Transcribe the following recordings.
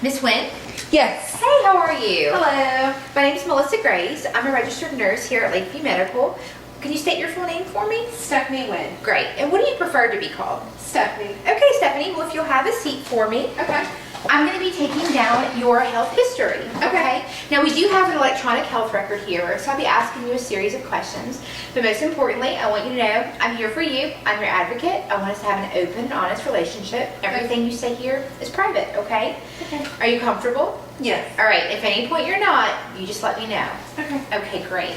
Miss Wynn? Yes. Hey, how are you? Hello. My name is Melissa Grace. I'm a registered nurse here at Lakeview Medical. Can you state your full name for me? Stephanie Wynn. Great. And what do you prefer to be called? Stephanie. Okay, Stephanie. Well, if you'll have a seat for me. Okay. I'm going to be taking down your health history. Okay. Now, we do have an electronic health record here, so I'll be asking you a series of questions. But most importantly, I want you to know I'm here for you. I'm your advocate. I want us to have an open, honest relationship. Everything you say here is private, okay? Okay. Are you comfortable? Yes. All right. If at any point you're not, you just let me know. Okay. Okay, great.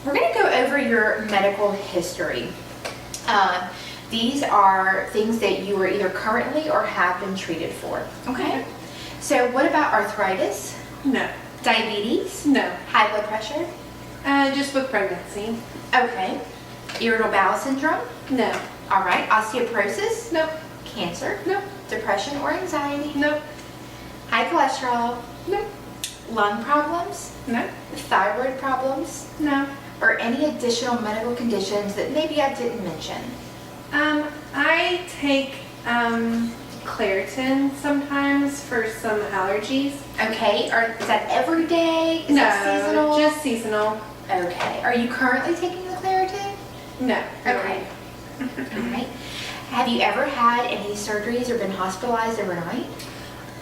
We're going to go over your medical history. These are things that you are either currently or have been treated for. Okay? So what about arthritis, No. diabetes, No. high blood pressure? Just with pregnancy. Okay. Irritable bowel syndrome? No. All right. Osteoporosis? Nope. Cancer? Nope. Depression or anxiety? Nope. High cholesterol? Nope. Lung problems? No. Thyroid problems? No. Or any additional medical conditions that maybe I didn't mention? I take Claritin sometimes for some allergies. Okay. Is that every day? Is that seasonal? Just seasonal. Okay. Are you currently taking the Claritin? No. Okay. All right. Have you ever had any surgeries or been hospitalized overnight?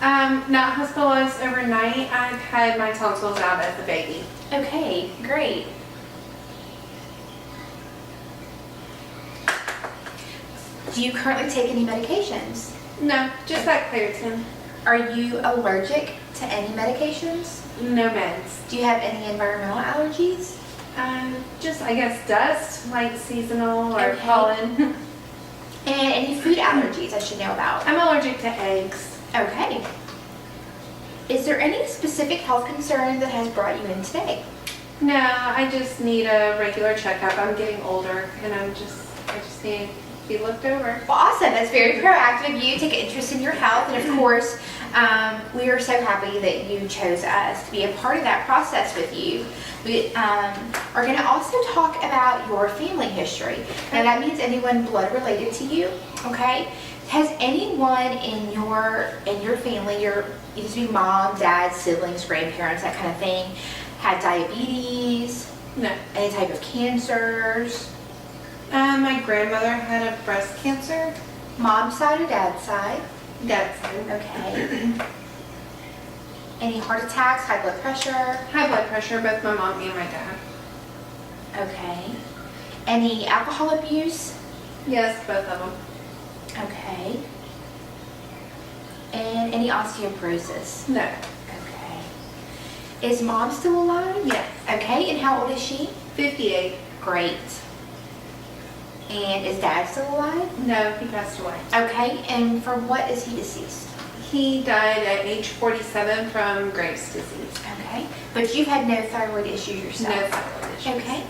Not hospitalized overnight. I've had my tonsils out as a baby. Okay, great. Do you currently take any medications? No, just that Claritin. Are you allergic to any medications? No meds. Do you have any environmental allergies? Just I guess dust, like seasonal or Okay. pollen. And any food allergies I should know about? I'm allergic to eggs. Okay. Is there any specific health concern that has brought you in today? No, I just need a regular checkup. I'm getting older, and I just need to be looked over. Well, awesome. That's very proactive of you. Take an interest in your health. And of course, we are so happy that you chose us to be a part of that process with you. We are going to also talk about your family history. Now, that means anyone blood related to you, okay? Has anyone in your family, your either mom, dad, siblings, grandparents, that kind of thing, had diabetes, No. any type of cancers, My grandmother had a breast cancer. mom's side or dad's side? Dad's side. Okay. Any heart attacks, high blood pressure? High blood pressure, both my mom and my dad. Okay. Any alcohol abuse? Yes, both of them. Okay. And any osteoporosis? No. Okay. Is mom still alive? Yes. Okay, and how old is she? 58. Great. And is dad still alive? No, he passed away. Okay, and from what is he deceased? He died at age 47 from Graves' disease. Okay. But you've had no thyroid issues yourself? No thyroid issues. Okay.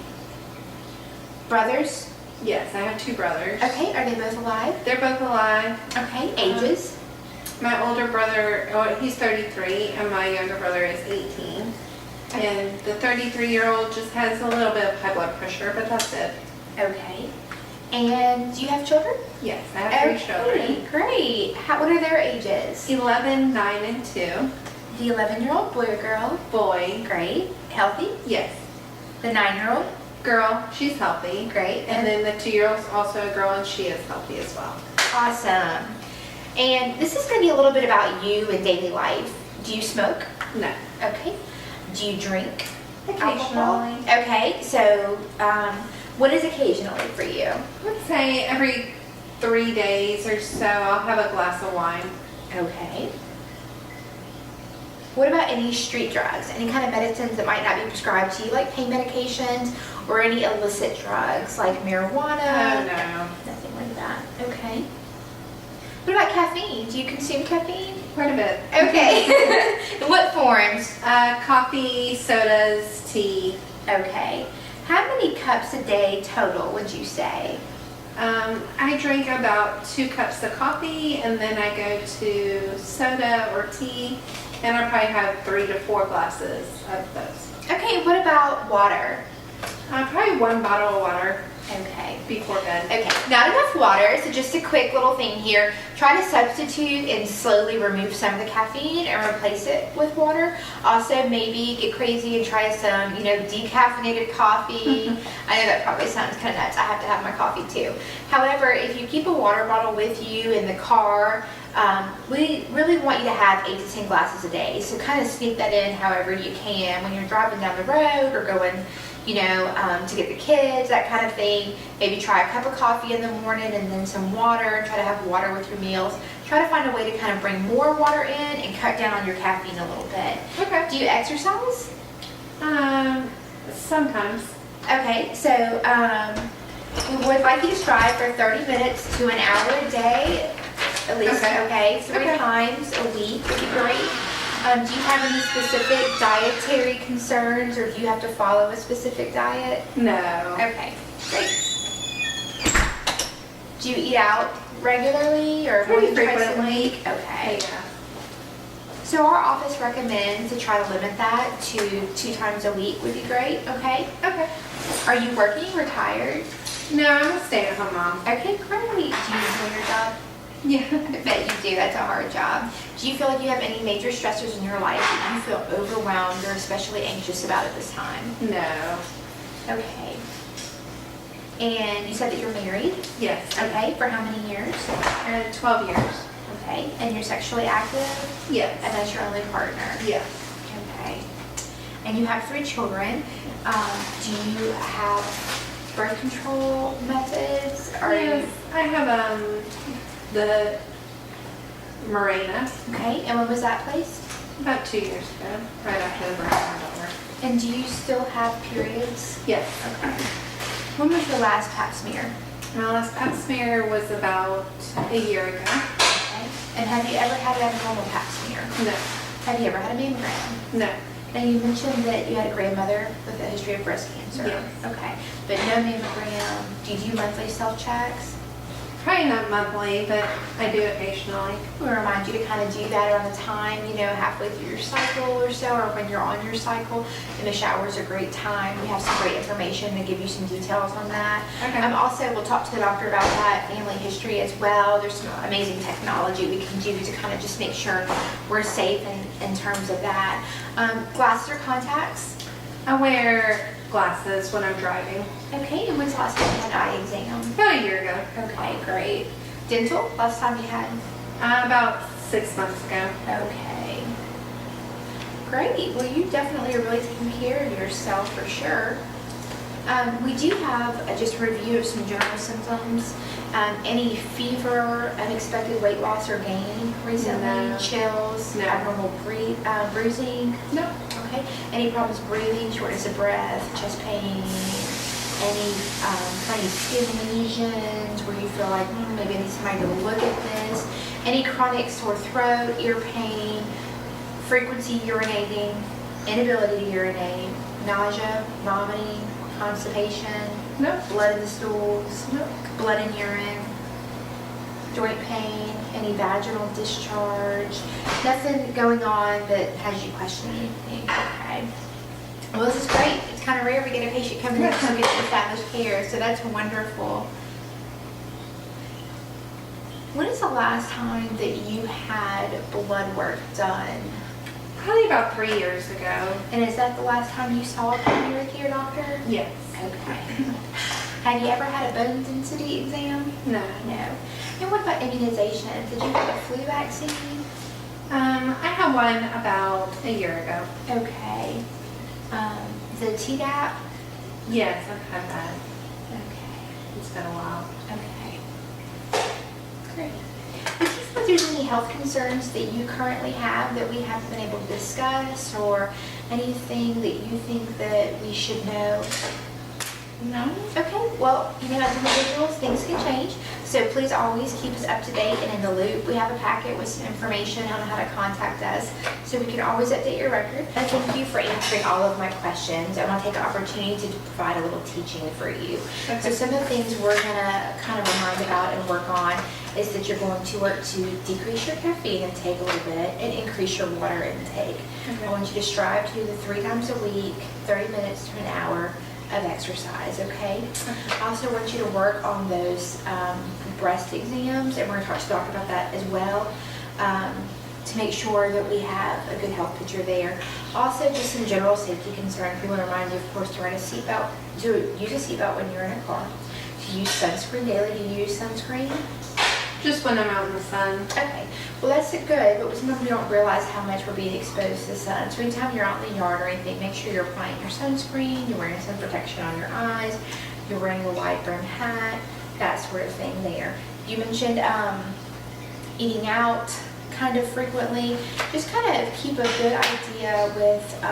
Brothers? Yes, I have two brothers. Okay, are they both alive? They're both alive. Okay, ages? My older brother, he's 33, and my younger brother is 18. And the 33-year-old just has a little bit of high blood pressure, but that's it. Okay. And do you have children? Yes, I have three children. Great. What are their ages? 11, 9, and 2. The 11-year-old, boy or girl? Boy. Great. Healthy? Yes. The 9-year-old? Girl, she's healthy. Great. And then the 2-year-old's also a girl, and she is healthy as well. Awesome. And this is going to be a little bit about you and daily life. Do you smoke? No. Okay. Do you drink? Occasionally. Alcohol? Okay. So, what is occasionally for you? Let's say every 3 days or so, I'll have a glass of wine. Okay. What about any street drugs? Any kind of medicines that might not be prescribed to you, like pain medications, or any illicit drugs like marijuana? Oh, no. Nothing like that. Okay. What about caffeine? Do you consume caffeine? Quite a bit. Okay. In what forms? Coffee, sodas, tea. Okay. How many cups a day total would you say? I drink about 2 cups of coffee, and then I go to soda or tea, and I probably have 3 to 4 glasses of those. Okay, what about water? Probably 1 bottle of water. Okay. before bed. Okay, not enough water, so just a quick little thing here. Try to substitute and slowly remove some of the caffeine and replace it with water. Also, maybe get crazy and try some, decaffeinated coffee. I know that probably sounds kind of nuts. I have to have my coffee too. However, if you keep a water bottle with you in the car, we really want you to have 8 to 10 glasses a day. So kind of sneak that in however you can when you're driving down the road or going to get the kids, that kind of thing. Maybe try a cup of coffee in the morning and then some water. Try to have water with your meals. Try to find a way to kind of bring more water in and cut down on your caffeine a little bit. Okay. Do you exercise? Sometimes. Okay, so we would like you to strive for 30 minutes to an hour a day, at least, okay? 3 times a week would be great. Do you have any specific dietary concerns, or do you have to follow a specific diet? No. Okay, great. Do you eat out regularly or more Pretty than twice a frequently. week? Okay. Yeah. So our office recommends to try to limit that to 2 times a week would be great, okay? Okay. Are you working, retired? No, I'm a stay-at-home mom. Okay, great. Do you enjoy your job? Yeah. I bet you do. That's a hard job. Do you feel like you have any major stressors in your life that you feel overwhelmed or especially anxious about at this time? No. Okay. And you said that you're married? Yes. Okay. For how many years? 12 years. Okay. And you're sexually active? Yes. And that's your only partner? Yes. Okay. And you have 3 children. Do you have birth control methods? Yes. I have the Mirena Okay. And when was that placed? about 2 years ago, right after the birth of my daughter. And do you still have periods? Yes. Okay. When was your last pap smear? My last pap smear was about a year ago. Okay. And have you ever had an abnormal pap smear? No. Have you ever had a mammogram? No. Now you mentioned that you had a grandmother with a history of breast cancer. Yes. Okay. But no mammogram. Do you do monthly self-checks? Probably not monthly, but I do occasionally. We remind you to kind of do that around the time, halfway through your cycle or so, or when you're on your cycle. And the shower is a great time. We have some great information to give you some details on that. Okay. Also, we'll talk to the doctor about that family history as well. There's some amazing technology we can do to kind of just make sure we're safe in terms of that. Glasses or contacts? I wear glasses when I'm driving. Okay, and when's the last time you had an eye exam? About a year ago. Okay, great. Dental? Last time you had? About 6 months ago. Okay. Great. Well, you definitely are really taking care of yourself for sure. We do have just a review of some general symptoms. Any fever, unexpected weight loss or gain recently? No. Chills? No. Abnormal bruising? No. Okay. Any problems breathing, shortness of breath, chest pain? Any kind of skin lesions where you feel like maybe I need somebody to look at this? Any chronic sore throat, ear pain, frequency urinating, inability to urinate, nausea, vomiting, constipation, No. blood in the stools, No. blood in urine, joint pain, any vaginal discharge, nothing going on that has you questioning anything. Okay. Well, this is great. It's kind of rare we get a patient coming in to get established care, so that's wonderful. When is the last time that you had blood work done? Probably about 3 years ago. And is that the last time you saw a primary care doctor? Yes. Okay. Have you ever had a bone density exam? No. No. And what about immunizations? Did you have a flu vaccine? I had one about a year ago. Okay. The Tdap? Yes, I've had that. Okay. It's been a while. Okay. Great. Would you feel there's any health concerns that you currently have that we haven't been able to discuss, or anything that you think that we should know? No. Okay, well, as individuals, things can change, so please always keep us up to date and in the loop. We have a packet with some information on how to contact us, so we can always update your record. And thank you for answering all of my questions. I want to take the opportunity to provide a little teaching for you. Okay. So some of the things we're going to kind of remind about and work on is that you're going to work to decrease your caffeine intake a little bit and increase your water intake. Okay. I want you to strive to do the 3 times a week, 30 minutes to an hour. of exercise, okay? I also want you to work on those breast exams, and we're going to talk about that as well, to make sure that we have a good health picture there. Also, just some general safety concerns. We want to remind you, of course, to use a seatbelt when you're in a car, to use sunscreen daily. Do you use sunscreen? Just when I'm out in the sun. Okay, well that's good, but sometimes we don't realize how much we're being exposed to the sun. So anytime you're out in the yard or anything, make sure you're applying your sunscreen, you're wearing sun protection on your eyes, you're wearing a wide brim hat, that sort of thing there. You mentioned eating out kind of frequently. Just kind of keep a good idea with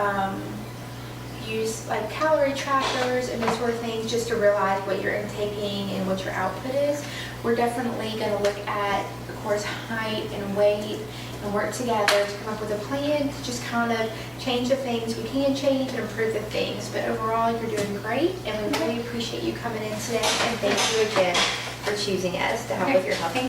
use like calorie trackers and those sort of things, just to realize what you're intaking and what your output is. We're definitely going to look at, of course, height and weight and work together to come up with a plan to just kind of change the things we can change and improve the things. But overall, you're doing great, and we really appreciate you coming in today, and thank you again for choosing us to help with your health.